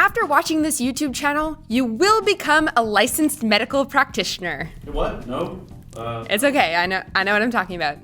After watching this YouTube channel, you will become a licensed medical practitioner. What? No? It's okay, I know what I'm talking about.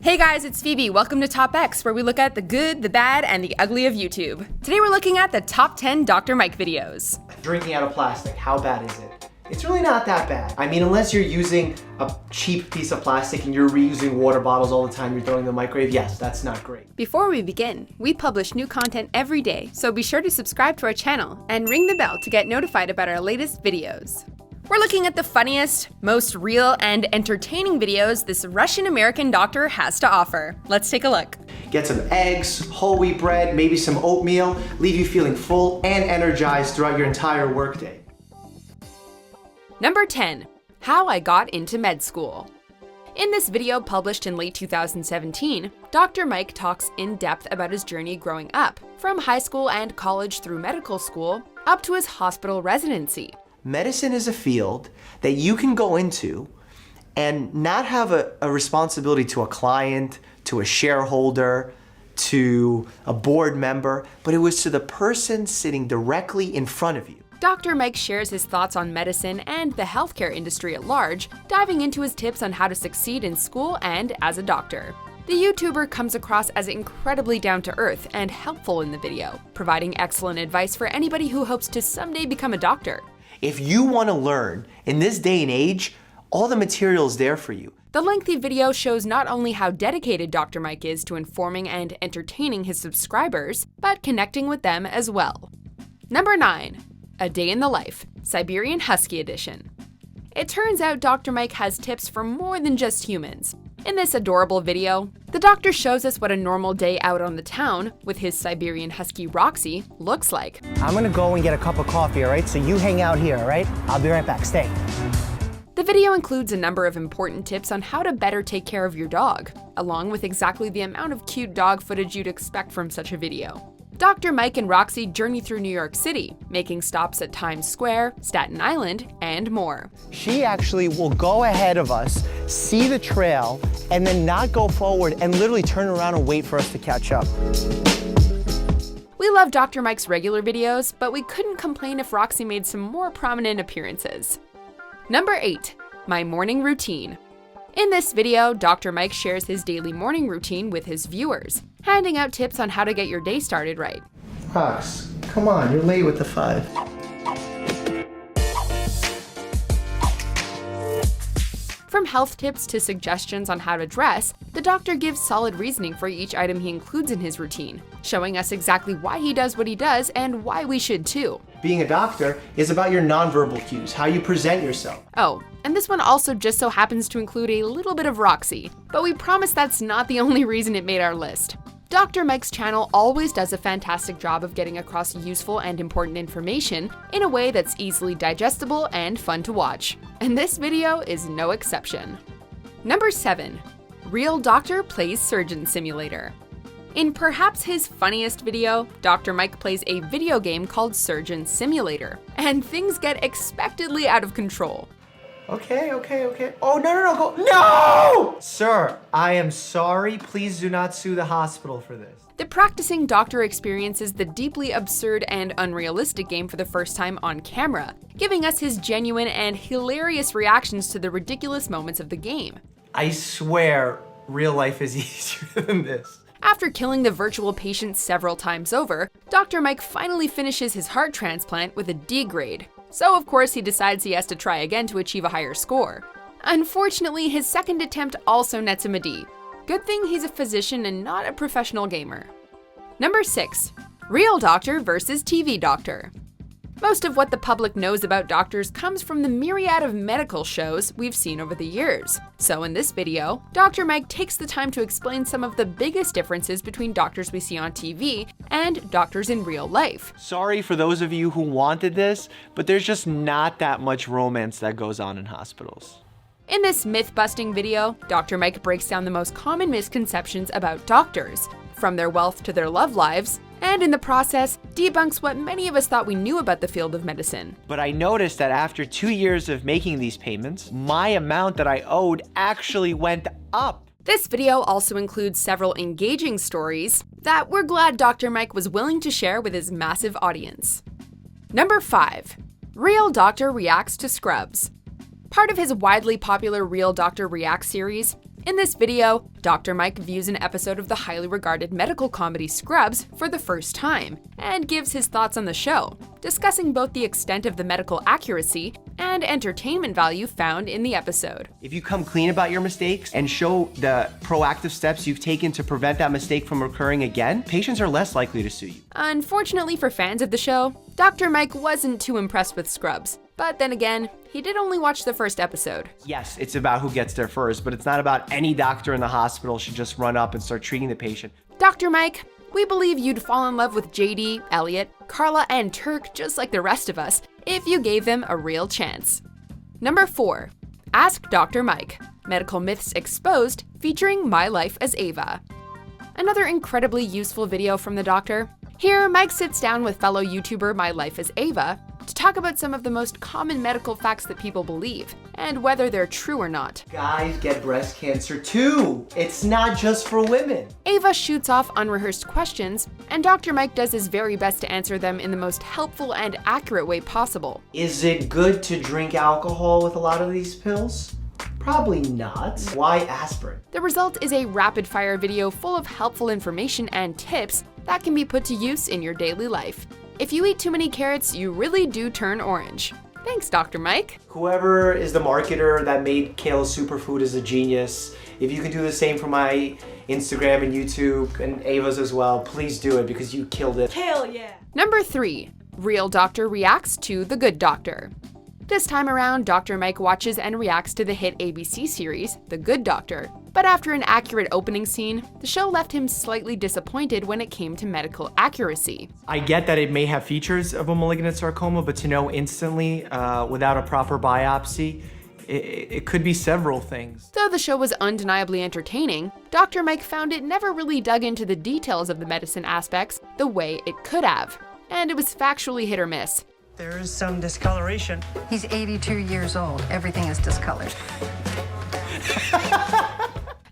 Hey guys, it's Phoebe. Welcome to Top X, where we look at the good, the bad, and the ugly of YouTube. Today we're looking at the top 10 Dr. Mike videos. Drinking out of plastic, how bad is it? It's really not that bad. I mean, unless you're using a cheap piece of plastic and you're reusing water bottles all the time, you're throwing in the microwave, yes, that's not great. Before we begin, we publish new content every day, so be sure to subscribe to our channel and ring the bell to get notified about our latest videos. We're looking at the funniest, most real, and entertaining videos this Russian-American doctor has to offer. Let's take a look. Get some eggs, whole wheat bread, maybe some oatmeal, leave you feeling full and energized throughout your entire workday. Number 10. How I got into med school. In this video published in late 2017, Dr. Mike talks in depth about his journey growing up, from high school and college through medical school, up to his hospital residency. Medicine is a field that you can go into and not have a responsibility to a client, to a shareholder, to a board member, but it was to the person sitting directly in front of you. Dr. Mike shares his thoughts on medicine and the healthcare industry at large, diving into his tips on how to succeed in school and as a doctor. The YouTuber comes across as incredibly down-to-earth and helpful in the video, providing excellent advice for anybody who hopes to someday become a doctor. If you want to learn in this day and age, all the material is there for you. The lengthy video shows not only how dedicated Dr. Mike is to informing and entertaining his subscribers, but connecting with them as well. Number 9. A Day in the Life, Siberian Husky Edition. It turns out Dr. Mike has tips for more than just humans. In this adorable video, the doctor shows us what a normal day out on the town with his Siberian Husky Roxy looks like. I'm gonna go and get a cup of coffee, all right? So you hang out here, all right? I'll be right back, stay. The video includes a number of important tips on how to better take care of your dog, along with exactly the amount of cute dog footage you'd expect from such a video. Dr. Mike and Roxy journey through New York City, making stops at Times Square, Staten Island, and more. She actually will go ahead of us, see the trail, and then not go forward and literally turn around and wait for us to catch up. We love Dr. Mike's regular videos, but we couldn't complain if Roxy made some more prominent appearances. Number 8. My morning routine. In this video, Dr. Mike shares his daily morning routine with his viewers, handing out tips on how to get your day started right. Rox, come on, you're late with the 5. From health tips to suggestions on how to dress, the doctor gives solid reasoning for each item he includes in his routine, showing us exactly why he does what he does and why we should too. Being a doctor is about your nonverbal cues, how you present yourself. Oh, and this one also just so happens to include a little bit of Roxy, but we promise that's not the only reason it made our list. Dr. Mike's channel always does a fantastic job of getting across useful and important information in a way that's easily digestible and fun to watch. And this video is no exception. Number 7. Real Doctor Plays Surgeon Simulator. In perhaps his funniest video, Dr. Mike plays a video game called Surgeon Simulator, and things get expectedly out of control. Okay. Oh, no, go. No! Sir, I am sorry. Please do not sue the hospital for this. The practicing doctor experiences the deeply absurd and unrealistic game for the first time on camera, giving us his genuine and hilarious reactions to the ridiculous moments of the game. I swear, real life is easier than this. After killing the virtual patient several times over, Dr. Mike finally finishes his heart transplant with a D grade. So of course he decides he has to try again to achieve a higher score. Unfortunately, his second attempt also nets him a D. Good thing he's a physician and not a professional gamer. Number 6. Real Doctor versus TV Doctor. Most of what the public knows about doctors comes from the myriad of medical shows we've seen over the years. So in this video, Dr. Mike takes the time to explain some of the biggest differences between doctors we see on TV and doctors in real life. Sorry for those of you who wanted this, but there's just not that much romance that goes on in hospitals. In this myth-busting video, Dr. Mike breaks down the most common misconceptions about doctors, from their wealth to their love lives, and in the process, debunks what many of us thought we knew about the field of medicine. But I noticed that after 2 years of making these payments, my amount that I owed actually went up. This video also includes several engaging stories that we're glad Dr. Mike was willing to share with his massive audience. Number 5. Real Doctor Reacts to Scrubs. Part of his widely popular Real Doctor Reacts series, in this video, Dr. Mike views an episode of the highly regarded medical comedy Scrubs for the first time and gives his thoughts on the show, discussing both the extent of the medical accuracy and entertainment value found in the episode. If you come clean about your mistakes and show the proactive steps you've taken to prevent that mistake from occurring again, patients are less likely to sue you. Unfortunately for fans of the show, Dr. Mike wasn't too impressed with Scrubs. But then again, he did only watch the first episode. Yes, it's about who gets there first, but it's not about any doctor in the hospital should just run up and start treating the patient. Dr. Mike, we believe you'd fall in love with JD, Elliot, Carla, and Turk just like the rest of us if you gave them a real chance. Number 4. Ask Dr. Mike. Medical Myths Exposed featuring MyLifeAsEva. Another incredibly useful video from the doctor. Here, Mike sits down with fellow YouTuber MyLifeAsEva to talk about some of the most common medical facts that people believe, and whether they're true or not. Guys get breast cancer too. It's not just for women. Ava shoots off unrehearsed questions, and Dr. Mike does his very best to answer them in the most helpful and accurate way possible. Is it good to drink alcohol with a lot of these pills? Probably not. Why aspirin? The result is a rapid-fire video full of helpful information and tips that can be put to use in your daily life. If you eat too many carrots, you really do turn orange. Thanks, Dr. Mike. Whoever is the marketer that made kale a superfood is a genius. If you can do the same for my Instagram and YouTube and Ava's as well, please do it because you killed it. Hell yeah! Number 3. Real Doctor Reacts to The Good Doctor. This time around, Dr. Mike watches and reacts to the hit ABC series, The Good Doctor. But after an accurate opening scene, the show left him slightly disappointed when it came to medical accuracy. I get that it may have features of a malignant sarcoma, but to know instantly without a proper biopsy, it could be several things. Though the show was undeniably entertaining, Dr. Mike found it never really dug into the details of the medicine aspects the way it could have. And it was factually hit or miss. There is some discoloration. He's 82 years old. Everything is discolored.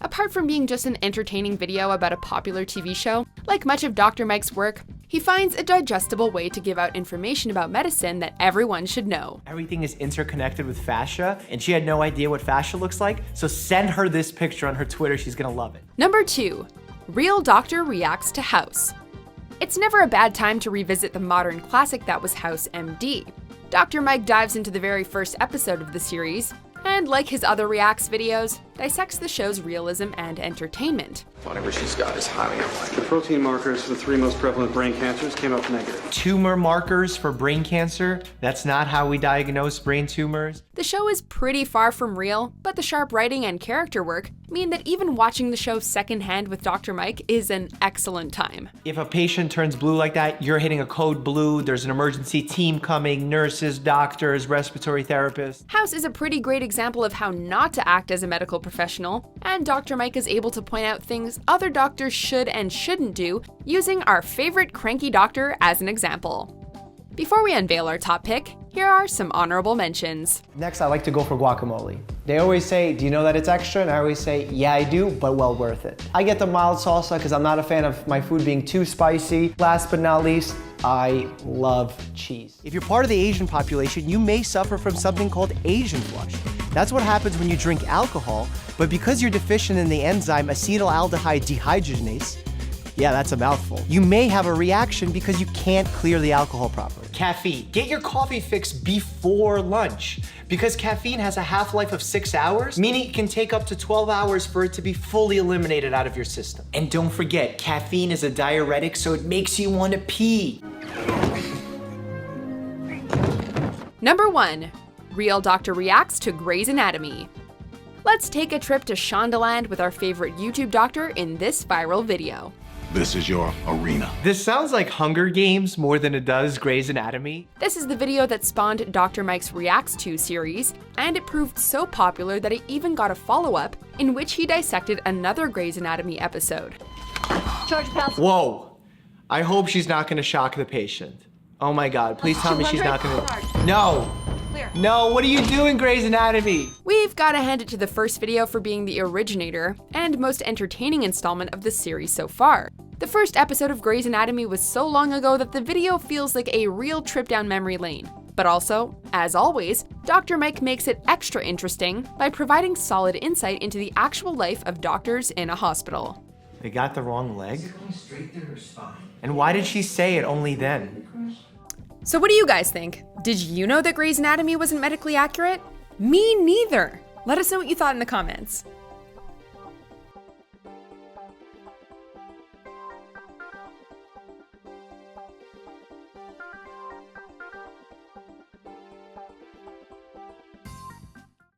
Apart from being just an entertaining video about a popular TV show, like much of Dr. Mike's work, he finds a digestible way to give out information about medicine that everyone should know. Everything is interconnected with fascia, and she had no idea what fascia looks like, so send her this picture on her Twitter, she's gonna love it. Number 2. Real Doctor Reacts to House. It's never a bad time to revisit the modern classic that was House MD. Dr. Mike dives into the very first episode of the series, and like his other Reacts videos, dissects the show's realism and entertainment. Whatever she's got is highly unlikely. The protein markers for the 3 most prevalent brain cancers came up negative. Tumor markers for brain cancer, that's not how we diagnose brain tumors. The show is pretty far from real, but the sharp writing and character work mean that even watching the show secondhand with Dr. Mike is an excellent time. If a patient turns blue like that, you're hitting a code blue, there's an emergency team coming, nurses, doctors, respiratory therapists. House is a pretty great example of how not to act as a medical professional, and Dr. Mike is able to point out things other doctors should and shouldn't do, using our favorite cranky doctor as an example. Before we unveil our top pick, here are some honorable mentions. Next, I like to go for guacamole. They always say, do you know that it's extra? And I always say, yeah, I do, but well worth it. I get the mild salsa because I'm not a fan of my food being too spicy. Last but not least, I love cheese. If you're part of the Asian population, you may suffer from something called Asian flush. That's what happens when you drink alcohol, but because you're deficient in the enzyme acetaldehyde dehydrogenase, yeah, that's a mouthful. You may have a reaction because you can't clear the alcohol properly. Caffeine. Get your coffee fix before lunch. Because caffeine has a half-life of 6 hours, meaning it can take up to 12 hours for it to be fully eliminated out of your system. And don't forget, caffeine is a diuretic, so it makes you want to pee. Number 1. Real Doctor Reacts to Grey's Anatomy. Let's take a trip to Shondaland with our favorite YouTube doctor in this viral video. This is your arena. This sounds like Hunger Games more than it does Grey's Anatomy. This is the video that spawned Dr. Mike's Reacts to series, and it proved so popular that it even got a follow-up in which he dissected another Grey's Anatomy episode. Whoa. I hope she's not gonna shock the patient. Oh my God, please tell me she's not gonna. No. No, what are you doing, Grey's Anatomy? We've gotta hand it to the first video for being the originator and most entertaining installment of the series so far. The first episode of Grey's Anatomy was so long ago that the video feels like a real trip down memory lane. But also, as always, Dr. Mike makes it extra interesting by providing solid insight into the actual life of doctors in a hospital. They got the wrong leg? And why did she say it only then? So what do you guys think? Did you know that Grey's Anatomy wasn't medically accurate? Me neither! Let us know what you thought in the comments.